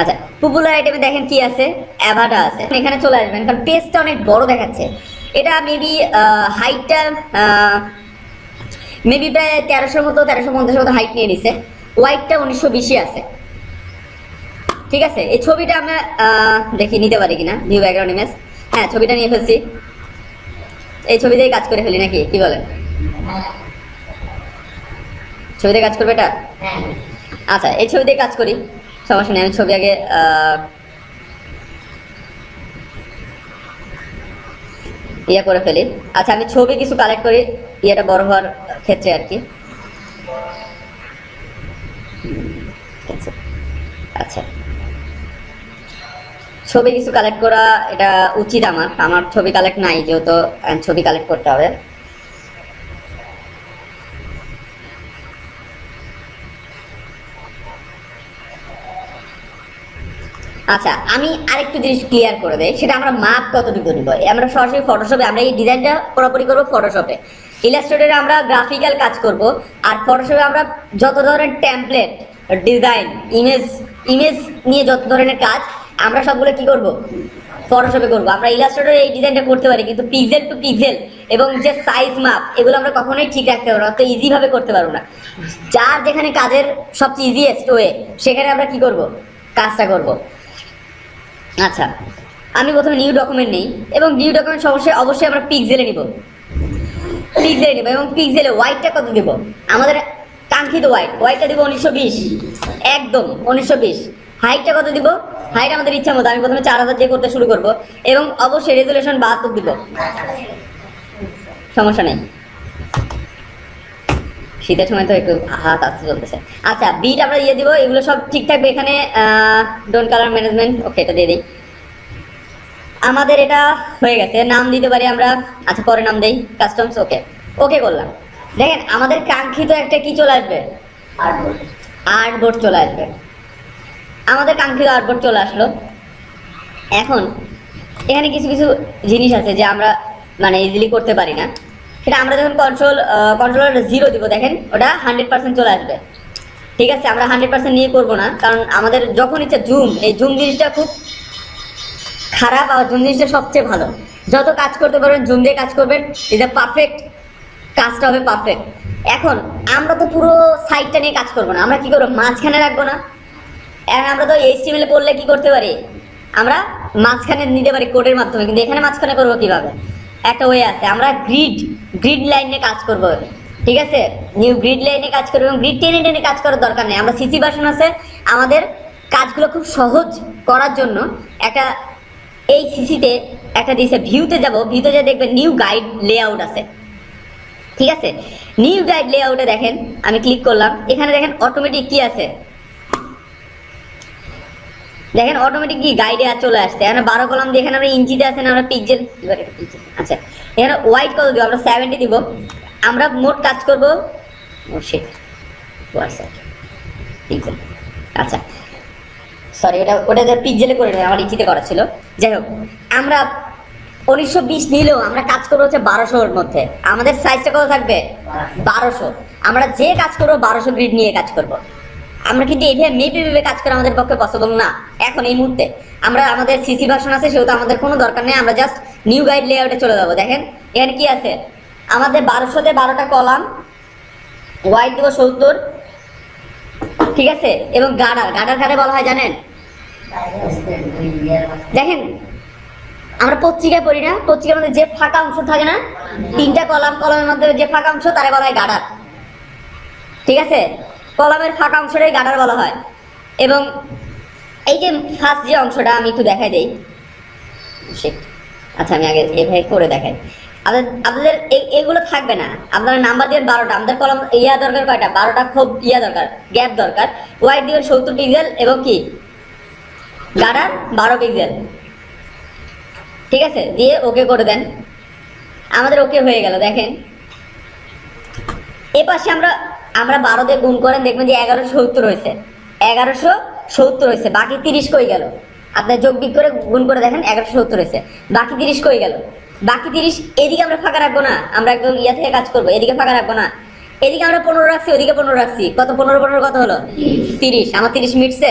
আচ্ছা, পপুলার আইটেমে দেখেন কি আছে, অ্যাভাটা আছে। এখানে চলে আসবেন, কারণ পেজটা অনেক বড় দেখাচ্ছে। এটা মেবি হাইটটা মেবি প্রায় 1300 মতো 1350 মতো হাইট নিয়ে নিছে। ওয়াইডটা 1920 আছে। ঠিক আছে, এই ছবিটা আমরা দেখি নিতে পারি কিনা, নিউ ব্যাকগ্রাউন্ড ইমেজ। হ্যাঁ, ছবিটা নিয়ে ফেলছি। এই ছবি দিয়ে কাজ করে ফেলি নাকি, কি বলেন? ছবি দিয়ে কাজ করবে এটা? আচ্ছা, এই ছবি দিয়ে কাজ করি, সমস্যা নেই। আমি ছবি আগে ইয়ে করে ফেলি। আচ্ছা, আমি ছবি কিছু কালেক্ট করি ইয়েটা বড় হওয়ার ক্ষেত্রে আর কি। আচ্ছা, ছবি কিছু কালেক্ট করা এটা উচিত। আমার ছবি কালেক্ট নাই, যেহেতু ছবি কালেক্ট করতে হবে। আচ্ছা, আমি আরেকটু জিনিস ক্লিয়ার করে দেই, সেটা আমরা মাপ কতটুকু নিব। আমরা সরাসরি ফটোশপে আমরা এই ডিজাইনটা পুরোপুরি করবো ফটোশপে। ইলাস্ট্রেটরে আমরা গ্রাফিক্যাল কাজ করব, আর ফটোশপে আমরা যত ধরনের টেমপ্লেট, ডিজাইন, ইমেজ নিয়ে যত ধরনের কাজ আমরা সবগুলো কি করব, ফটোশপে করব। আমরা ইলাস্ট্রেটরে এই ডিজাইনটা করতে পারি, কিন্তু পিক্সেল টু পিক্সেল এবং যে সাইজ মাপ এগুলো আমরা কখনোই ঠিক রাখতে পারবো না, তো ইজিভাবে করতে পারবো না। যার যেখানে কাজের সবচেয়ে ইজিয়েস্ট ওয়ে, সেখানে আমরা কি করব, কাজটা করব। আচ্ছা, আমি প্রথমে নিউ ডকুমেন্ট নেই, এবং নিউ ডকুমেন্ট অবশ্যই আমরা পিক্সেলে নিব এবং পিক্সেলে ওয়াইডটা কত দিব, আমাদের কাঙ্ক্ষিত ওয়াইডটা দিব 1920, একদম 1920। হাইটটা কত দিব, হাইট আমাদের ইচ্ছা মতো। আমি প্রথমে 4000 দিয়ে করতে শুরু করব, এবং অবশ্যই রেজুলেশন 72 দিব, সমস্যা নেই। শীতের সময় তো একটু হাত আসতে চলতেছে। আচ্ছা, বিট আমরা দিয়ে দিব, এগুলো সব ঠিক থাকবে। এখানে ডোন্ট কালার ম্যানেজমেন্ট, ওকে, এটা দিয়ে দিই। আমাদের এটা হয়ে গেছে, নাম দিতে পারি আমরা। আচ্ছা, পরে নাম দেই, কাস্টমস, ওকে করলাম। দেখেন আমাদের কাঙ্ক্ষিত একটা কি চলে আসবে, আর্টবোর্ড চলে আসবে। আমাদের কাঙ্ক্ষিত আর্টবোর্ড চলে আসলো। এখন এখানে কিছু কিছু জিনিস আছে যে আমরা মানে ইজিলি করতে পারি না, সেটা আমরা যখন কন্ট্রোলার 0 দিব, দেখেন ওটা 100% চলে আসবে। ঠিক আছে, আমরা 100% নিয়ে করবো না, কারণ আমাদের যখন ইচ্ছা জুম, এই জুম জিনিসটা খুব খারাপ, আর জুম জিনিসটা সবচেয়ে ভালো। যত কাজ করতে পারবেন জুম দিয়ে কাজ করবেন, ইজ এ পারফেক্ট, কাজটা হবে পারফেক্ট। এখন আমরা তো পুরো সাইডটা নিয়ে কাজ করবো না, আমরা কি করবো, মাঝখানে রাখবো না। এখন আমরা তো HTML পড়লে কি করতে পারি, আমরা মাঝখানে নিতে পারি কোডের মাধ্যমে, কিন্তু এখানে মাঝখানে করবো কিভাবে, একটা ওয়ে আছে। আমরা গ্রিড লাইনে কাজ করব। ঠিক আছে, নিউ গ্রিড লাইনে কাজ করবো, এবং গ্রিড টেনে কাজ করার দরকার নেই। আমরা সিসি ভার্সন আছে, আমাদের কাজগুলো খুব সহজ করার জন্য একটা এই সিসিতে একটা দিয়েছে। ভিউতে যাব, ভিউতে যা দেখবেন নিউ গাইড লেআউট আছে। ঠিক আছে, নিউ গাইড লেআউটে দেখেন, আমি ক্লিক করলাম, এখানে দেখেন অটোমেটিক কি আছে, দেখেন অটোমেটিক কি গাইডে চলে আসছে। এখানে 12 কলাম দিয়ে, এখানে আমরা ইঞ্চিতে আছে না, আমরা পিক্সেল। আচ্ছা, এখানে ওয়াইড কত দিব, আমরা 70 দিব। আমরা মোট কাজ করব পিক্সেল। আচ্ছা, সরি, ওটা পিক্সেলে করে নেবে, আমার ইঞ্চিতে করা ছিল। যাই হোক, আমরা 1920 নিলেও আমরা কাজ করবো হচ্ছে 1200-এর মধ্যে। আমাদের সাইজটা কত থাকবে, 1200। আমরা যে কাজ করবো 1200 গ্রিড নিয়ে কাজ করব। আমরা কিন্তু এইভাবে মেপে কাজ করা আমাদের পক্ষে পসিবল না এখন এই মুহূর্তে। আমরা আমাদের সিসি ভার্সন আছে, সেহেতু আমাদের কোনো দরকার নেই। আমরা জাস্ট নিউ গাইড লেআউটে চলে যাবো। দেখেন এখানে কি আছে, আমাদের 1200-তে 12টা কলাম, ওয়াইড দেবো 70। ঠিক আছে, এবং গার্ডার কারে বলা হয় জানেন, দেখেন আমরা পত্রিকায় পড়ি না, পত্রিকার মধ্যে যে ফাঁকা অংশ থাকে না, 3টা কলামের মধ্যে যে ফাঁকা অংশ, তারে বলা হয় গার্ডার। ঠিক আছে, কলামের ফাঁকা অংশটাই গার্ডার বলা হয়। এবং এই যে ফার্স্ট যে অংশটা আমি একটু দেখাই দেই। আচ্ছা, আমি আগে এভাবে করে দেখাই। আপনাদের এগুলো থাকবে না, আপনারা নাম্বার দিবেন 12টা। আমাদের কলম দরকার কয়টা, 12টা খুব দরকার, গ্যাপ দরকার। ওয়াইড দিবেন 70 পিক্সেল, এবং কি গার্ডার 12 পিক্সেল। ঠিক আছে, দিয়ে ওকে করে দেন। আমাদের ওকে হয়ে গেল। দেখেন এ পাশে আমরা 12 দিয়ে গুণ করেন, দেখবেন যে 1170 হয়েছে, 1170 হয়েছে। বাকি 30 কই গেল, আপনার যোগ বিয়োগ করে গুণ করে দেখেন 1170 হয়েছে। বাকি 30 কই গেল, বাকি 30 এদিকে আমরা ফাঁকা রাখবো না, আমরা একদম থেকে কাজ করবো, এদিকে ফাঁকা রাখবো না। এদিকে আমরা 15 রাখছি, ওদিকে 15 রাখছি, কত 15 কত হলো 30। আমার 30 মিটছে,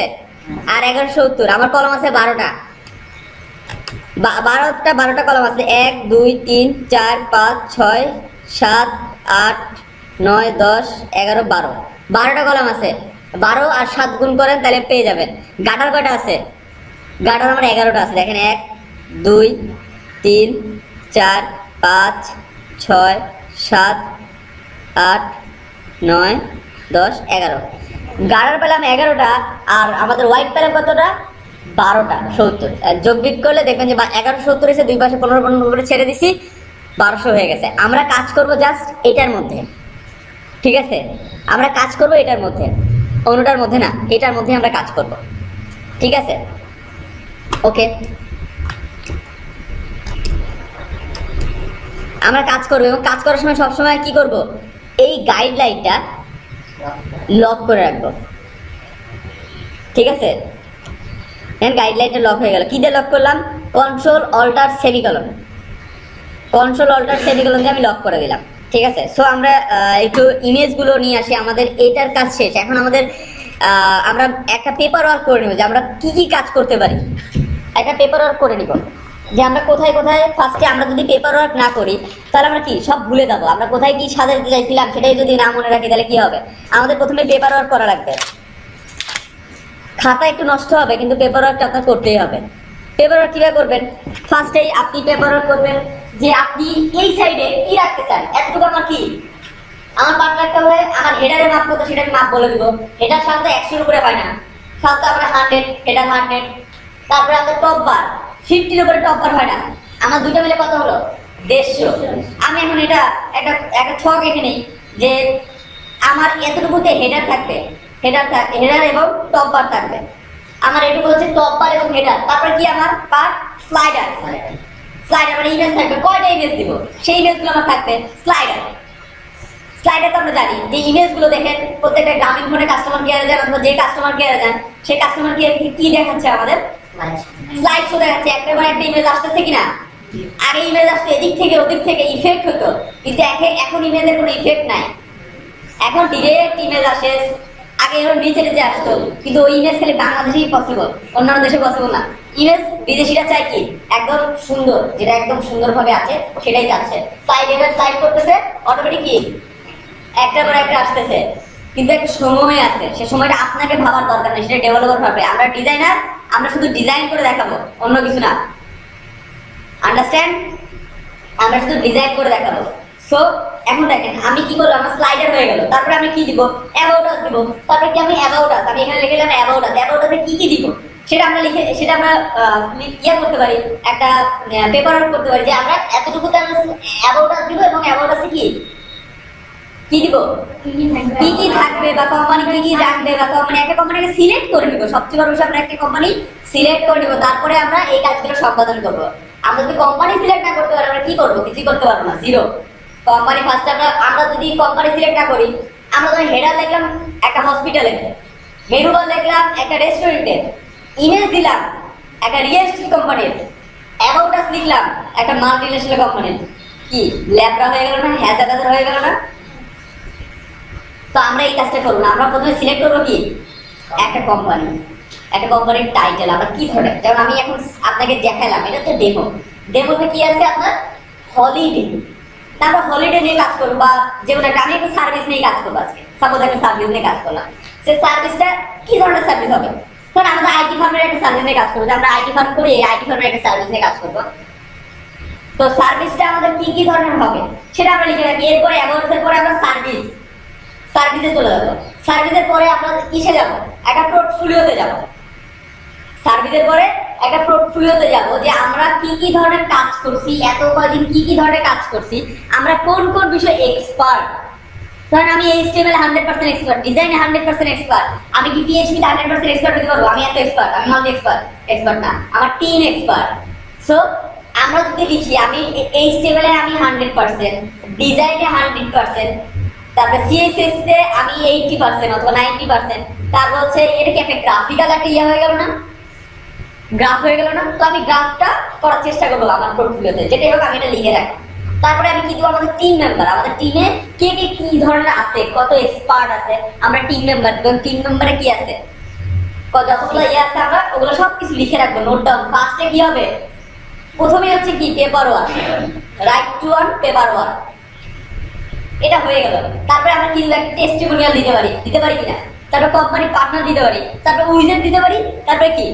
আর 1170 আমার কলম আছে 12টা, 12টা কলম আছে, 1 2 3 4 5 6 7 8 9 10 11 12, 12টা কলম আছে। 12 আর 7 গুণ করেন তাহলে পেয়ে যাবেন। গাটার কয়টা আছে? গাটার আমার 11টা আছে, দেখেন 1 2 3 4 5 6 7 8 9 10 11। গাটার পেলাম 11টা, আর আমাদের হোয়াইট পেলাম কতটা? 12টা 70। যোগ বিয়োগ করলে দেখবেন যে 1170 এসে দুই পাশে 15 15 করে ছেড়ে দিছি, 1200 হয়ে গেছে। আমরা কাজ করব জাস্ট এটার মধ্যে, ঠিক আছে? আমরা কাজ করব এটার মধ্যে, অন্যটার মধ্যে না, এটার মধ্যে আমরা কাজ করব, ঠিক আছে? ওকে, আমরা কাজ করব এবং কাজ করার সময় সবসময় কি করব? এই গাইডলাইনটা লক করে রাখবো, ঠিক আছে? গাইডলাইনটা লক হয়ে গেল। কি দিয়ে লক করলাম? Control alt semicolon, control alt semicolon দিয়ে আমি লক করে দিলাম, ঠিক আছে? সো আমরা একটু ইমেজগুলো নিয়ে আসি। আমাদের এটার কাজ শেষ। এখন আমাদের আমরা একটা পেপার ওয়ার্ক করে নেব যে আমরা কি কি কাজ করতে পারি। একটা পেপার ওয়ার্ক করে নিব যে আমরা কোথায় কোথায়, ফার্স্টে আমরা যদি পেপার ওয়ার্ক না করি তাহলে আমরা কি সব ভুলে যাবো। আমরা কোথায় কি সাজাতে চাইছিলাম সেটাই যদি না মনে রাখি তাহলে কি হবে? আমাদের প্রথমে পেপার ওয়ার্ক করা লাগবে। খাতা একটু নষ্ট হবে কিন্তু পেপার ওয়ার্কটা আপনার করতেই হবে। পেপার ওয়ার্ক কিভাবে করবেন? ফার্স্টেই আপনি পেপার ওয়ার্ক করবেন যে আপনি এই সাইডে কি রাখতে চান। এতটুকু আমার কি, আমার পার্ট রাখতে হবে। আমার হেডারের মাপ কত সেটা আমি মাপ বলে দিব। হেডার সাধারণত 100-র উপরে হয় না, সাধারণত আমরা 100, হেডার 100। তারপরে আমাদের টপ বার 50-র উপরে টপ বার হয় না। আমার দুটো মিলে কত হলো? 150। আমি এখন এটা একটা ছক এঁকে নেই যে আমার এতটুকুতে হেডার থাকবে, হেডার এবং টপ বার থাকবে। আমার এটুকু হচ্ছে টপ বার এবং হেডার। তারপরে কি আমার পার্ট? স্লাইডার মানে ইমেজ থাকবে। কয়টা ইমেজ দিব? সেই ইমেজগুলো আমার থাকবে স্লাইডার। তো আমরা জানি যে ইমেজগুলো দেখেন প্রত্যেকটা গ্রামীণ ফোনে কাস্টমার কেয়ারে যান অথবা যে কাস্টমার কেয়ারে যান, সেই কাস্টমার কেয়ারে কি দেখাচ্ছে? আমাদের স্লাইড শো দেখাচ্ছে। একটা ইমেজ আসতেছে কিনা? আগে ইমেজ আসতো এদিক থেকে ওদিক থেকে, ইফেক্ট হতো, কিন্তু এখন ইমেজের কোনো ইফেক্ট নাই। এখন ডিরেক্ট ইমেজ আসে। আগে এরকম নিচে আসতো, কিন্তু ওই ইমেজ খালি বাংলাদেশেই পসিবল, অন্যান্য দেশে পসিবল না। ইমেজ বিদেশিরা চায় কি? একদম সুন্দর, যেটা একদম সুন্দরভাবে আছে সেটাই চাচ্ছে। স্লাইড করতেছে অটোমেটিক, কি একটা পর একটা আসতেছে, কিন্তু একটা সময় আছে। সে সময়টা আপনাকে ভাবার দরকার নেই, সেটা ডেভেলপার ভাবে। আমরা ডিজাইনার, আমরা শুধু ডিজাইন করে দেখাবো, অন্য কিছু না। আন্ডারস্ট্যান্ড? আমরা শুধু ডিজাইন করে দেখাবো। সো এখন দেখেন আমি কি করলাম, আমার স্লাইডার হয়ে গেল। তারপরে আমি কি দিব? অ্যাবাউট আস দিব। তারপরে কি আমি অ্যাবাউট আস, আমি এখানে লিখে দিলাম অ্যাবাউট আসে কি কি দিব সেটা আমরা করতে পারি, একটা পেপার ওয়ার্ক করতে পারি যে আমরা এতটুকুতে আমরা অ্যাবাউট আস দিব এবং অ্যাবাউট আসে কি দিব, কি কি থাকবে বা কোম্পানি কি কি রাখবে বা কোম্পানি, একটা কোম্পানিকে সিলেক্ট করে নিব। সবচেয়ে বড় বিষয় আমরা একটা কোম্পানি সিলেক্ট করে নিব, তারপরে আমরা এই কাজগুলো সম্পাদন করব। আমরা যদি কোম্পানি সিলেক্ট না করতে পারি আমরা কি করবো? কিছুই করতে পারবো না, জিরো। কোম্পানি ফার্স্টে আমরা যদি কোম্পানি সিলেক্ট না করি, আমরা ধরেন হেডার লিখলাম একটা হসপিটালে, মেনু বার লিখলাম একটা রেস্টুরেন্টে, ইমেজ দিলাম একটা রিয়েল এস্টেট কোম্পানির, অ্যাবাউট আস লিখলাম একটা মাল্টিনেশনাল কোম্পানির, কি ল্যাবরা হয়ে গেল না? হ্যাজার হয়ে গেল না? তো আমরা এই কাজটা করবো না। আমরা প্রথমে সিলেক্ট করবো কি? একটা কোম্পানির টাইটেল আমরা কি ধরে, যেমন আমি এখন আপনাকে দেখালাম, এটা হচ্ছে ডেমোতে কি আছে আপনার? হলিডে। তারপর হলিডে নিয়ে কাজ করবো, বা যেমন একটা আমি একটা সার্ভিস নিয়ে কাজ করবো। আজকে সাপোজ একটা সার্ভিস নিয়ে কাজ করলাম, সে সার্ভিসটা কি ধরনের সার্ভিস হবে? কারণ আমাদের আইটি ফার্মের একটা সার্ভিস নিয়ে কাজ করবো, আমরা আইটি ফার্ম করি, আইটি ফার্মের একটা সার্ভিস নিয়ে কাজ করবো। তো সার্ভিসটা আমাদের কি কি ধরনের হবে সেটা আমরা লিখে রাখি। এরপরে অ্যাবাউটসের পরে আমরা সার্ভিসে চলে যাবো। সার্ভিসের পরে আমরা কিসে যাব? একটা পোর্টফোলিওতে যাব। সার্ভিসের পরে একটা পোর্টফোলিওতে যাব যে আমরা কি কি ধরনের কাজ করছি, এত কয়দিন কি কি ধরনের কাজ করছি, আমরা কোন কোন বিষয়ে এক্সপার্ট। ধরেন আমি HTML 100% এক্সপার্ট, ডিজাইনে 100% এক্সপার্ট। আমি কি PHP তে 100% এক্সপার্ট হতে পারবো? আমি এত এক্সপার্ট, আমি নট এক্সপার্ট না, আমার টিম এক্সপার্ট। সো আমরা যদি লিখি আমি HTML এ আমি 100%, ডিজাইনে 100%, তারপরে CSS তে আমি 80% অথবা 90%, তারপর হচ্ছে এটা কি একটা গ্রাফিক্যাল একটা হয়ে গেল না? গ্রাফ হয়ে গেল না? তো আমি গ্রাফটা করার চেষ্টা করবো আমার পোর্টফোলিওতে, যেটাই হোক আমি এটা লিখে রাখি। তারপরে আমি কি দিব? আমাদের টিম মেম্বার, আমাদের টিমে কে কে কি ধরনের আছে, কত এক্সপার্ট আছে, আমরা টিম মেম্বার, এবং টিম মেম্বারে কি আছে, যতগুলো ইয়ে আছে আমরা ওগুলো সব কিছু লিখে রাখবো, নোট ডাউন। ফার্স্টে কি হবে, প্রথমে হচ্ছে কি paper one, right two on paper one, এটা হয়ে গেল। তারপরে আমরা কি একটা টেস্টিমোনিয়াল দিতে পারি কিনা, তারপর কোম্পানি পার্টনার দিতে পারি, তারপর উইজেট দিতে পারি, তারপরে কি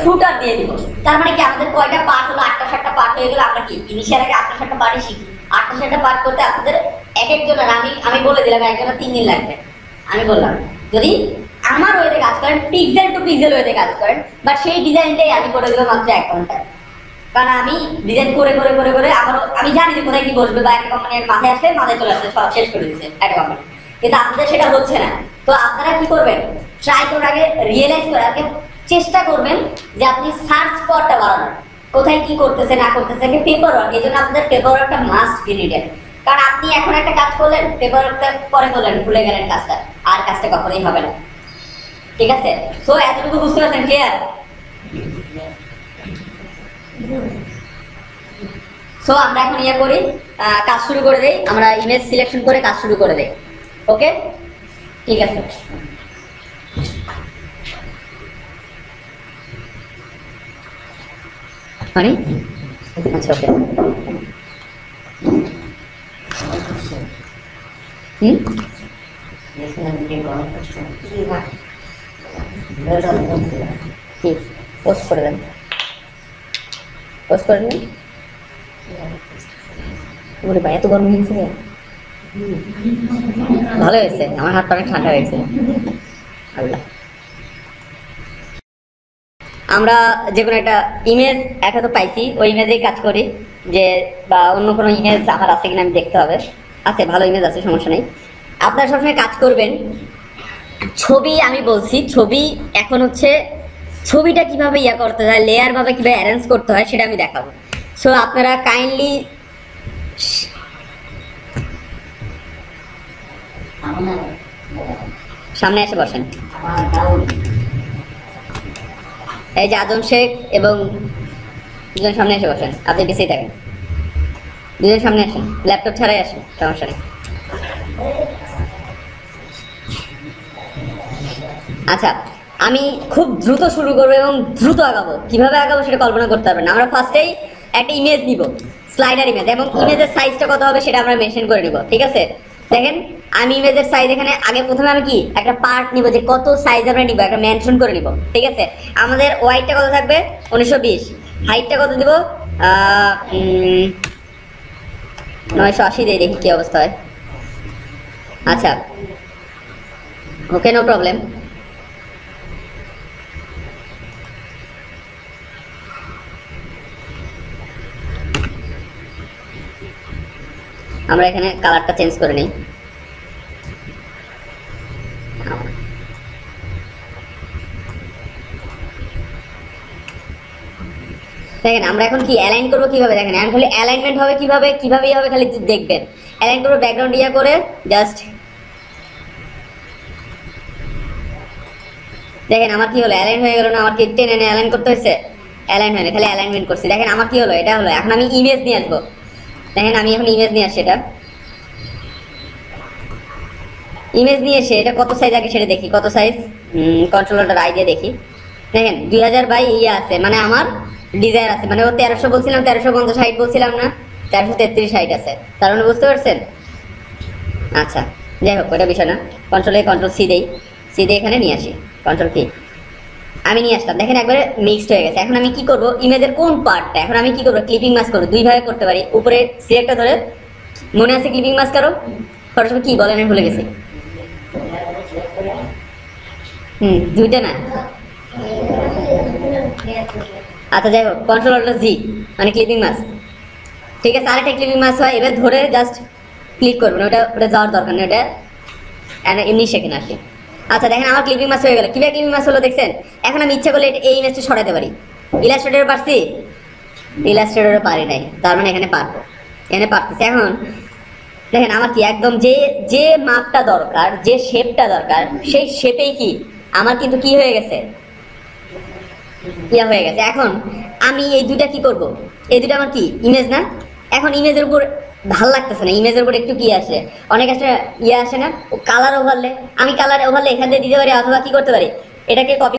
ফুটার দিয়ে দিব। তার মানে কি আমাদের কয়টা পার্ট হলো, 8টা-7টা পার্ট হয়ে গেল। আমরা কি ইনিশিয়াল আগে 8টা-7টা পার্টই শিখি। 8টা-7টা পার্ট করতে আপনাদের এক একজনের আমি বলে দিলাম একজনের 3 দিন লাগবে। আমি বললাম যদি আমার ওয়েতে কাজ করেন, পিক্সেল টু পিক্সেল ওয়েতে কাজ করেন, বাট সেই ডিজাইনটাই আমি করে দেবো মাত্র 1 ঘন্টায়। কারণ আমি ডিজাইন করে আমি জানি যে কোথায় কি বসবে, বা একটা কোম্পানির মাথায় আসলে মাথায় চলে আসলে সব শেষ করে দিচ্ছে একটা কোম্পানি, কিন্তু আপনাদের সেটা হচ্ছে না। তো আপনারা কি করবেন, ট্রাই করার আগে রিয়েলাইজ করে আগে চেষ্টা করবেন যে আপনি সার্চ পরটা বাড়ানোর, কোথায় কি করতেছে না করতেছে, পেপার ওয়ার্ক। এই জন্য আপনাদের পেপার ওয়ার্কটা মাস্ট বি নিডেড। কারণ আপনি এখন একটা কাজ করলেন, পেপার ওয়ার্কটা পরে করলেন, ভুলে গেলেন কাজটা, আর কাজটা কখনোই হবে না। ঠিক আছে, সো এতটুকু বুঝতে পারছেন, ক্লিয়ার? সো আমরা এখন ইয়ে করি, কাজ শুরু করে দেই। আমরা ইমেজ সিলেকশন করে কাজ শুরু করে দেই। ওকে, ঠিক আছে। মানে আচ্ছা, ওকে। পোস্ট করে দেন, পোস্ট করে দেন। বলে ভাই এত গরম হয়েছে, ভালো হয়েছে, আমার হাতটা অনেক ঠান্ডা হয়েছে। আল্লাহ, আমরা যে কোনো একটা ইমেজ একটা তো পাইছি, ওই ইমেজেই কাজ করি, যে বা অন্য কোনো ইমেজ আমার আছে কিনা আমি দেখতে হবে। আছে, ভালো ইমেজ আছে, সমস্যা নেই। আপনারা সবসময় কাজ করবেন ছবি, আমি বলছি ছবি এখন হচ্ছে ছবিটা কিভাবে ইয়া করতে হয়, লেয়ার ভাবে কিভাবে অ্যারেঞ্জ করতে হয় সেটা আমি দেখাবো। সো আপনারা কাইন্ডলি সামনে এসে বসেন। এই যে আজম শেখ এবং দুজন সামনে এসে বসেন। আপনি পিছিয়ে থাকেন, দুজন সামনে আসেন, ল্যাপটপ ছাড়াই আসেন, সমস্যা নেই। আচ্ছা, আমি খুব দ্রুত শুরু করবো এবং দ্রুত আগাবো। কিভাবে আগাবো সেটা কল্পনা করতে পারবেন না। আমরা ফার্স্টেই একটা ইমেজ নিব, স্লাইডার ইমেজ, এবং ইমেজের সাইজটা কত হবে সেটা আমরা মেনশন করে নিব। ঠিক আছে, দেখেন আমি ইমেজের সাইজ এখানে আগে প্রথমে আমি কি একটা পার্ট নিব, যে কত সাইজ আমরা নিব একটা মেনশন করে নিব। ঠিক আছে, আমাদের ওয়াইডটা কত থাকবে 1920, হাইটটা কত দিব 980 দিয়ে দেখি কি অবস্থা হয়। আচ্ছা, ওকে, নো প্রবলেম। আমরা এখানে কালারটা চেঞ্জ করে নিই। দেখেন আমরা এখন কি অ্যালাইন করবো কিভাবে, দেখেন এখন খালি অ্যালাইনমেন্ট হবে কিভাবে হবে খালি দেখবেন। অ্যালাইন করবো ব্যাকগ্রাউন্ড ইয়া করে, জাস্ট দেখেন আমার কি হলো, অ্যালাইন হয়ে গেল না? আমার কি টেনে অ্যালাইন করতে হয়েছে? অ্যালাইন হয়নি, খালি অ্যালাইনমেন্ট করছি। দেখেন আমার কি হলো, এটা হলো। এখন আমি ইমেজ নিয়ে আসবো, দেখেন আমি এখন ইমেজ নিয়ে আসছি। এটা ইমেজ নিয়ে এসে এটা কত সাইজ আগে সেটা দেখি, কত সাইজ, কন্ট্রোলারটার আইডিয়া দেখি। দেখেন 2000 বাই ইয়ে আছে, মানে আমার ডিজায়ার আছে, মানে ও 1300 বলছিলাম, 1350 হাইট বলছিলাম না, 1333 হাইট আছে। তার মানে বুঝতে পারছেন? আচ্ছা, যাই হোক ওটা বিষয় না। কন্ট্রোল সি দেই, সি দিয়ে এখানে নিয়ে আসি, কন্ট্রোল কি আমি নিয়ে আসলাম। দেখেন একবারে মিক্সড হয়ে গেছে। এখন আমি কি করব, ইমেজের কোন পার্টটা এখন আমি কি করবো, ক্লিপিং মাস্ক করবো। দুই ভাবে করতে পারি, উপরে সিলেক্টটা ধরে, মনে আছে ক্লিপিং মাস্ক করো করার সময় কি বলেন আমি ভুলে গেছি। দুইটা না, আচ্ছা যাই হোক, কন্ট্রোল অল্টার জি মানে ক্লিপিং মাস্ক। ঠিক আছে, আরেকটা ক্লিপিং মাস্ক হয়, এবার ধরে জাস্ট ক্লিক করবেন, ওটা যাওয়ার দরকার নেই, ওটা এমনি সেখানে আসে। আচ্ছা দেখেন আমার ক্লিপিং মাস্ক হয়ে গেল। কিভাবে ক্লিপিং মাস্ক হলো দেখছেন? এখন আমি ইচ্ছা করলে এই ইমেজটা সরাতে পারি। ইলাস্ট্রেটরে পারছি, ইলাস্ট্রেটরে পারি নাই, তার মানে এখানে পারবো, এখানে পারতেছি। এখন দেখেন আমার কি একদম যে মাপটা দরকার, যে শেপটা দরকার, সেই শেপেই কি আমার কিন্তু কি হয়ে গেছে, ইয়া হয়ে গেছে। এখন আমি এই দুটা কি করব, এই দুটা আমার কি ইমেজ না? এখন ইমেজের উপর ভাল লাগতেছে না, ইমেজের উপর একটু কি আসে, অনেক একটা ইয়ে আসে না, ও কালার ওভারলে। আমি কালার ওভারলে এখান থেকে দিতে পারি, অথবা কি করতে পারি, এটাকে কপি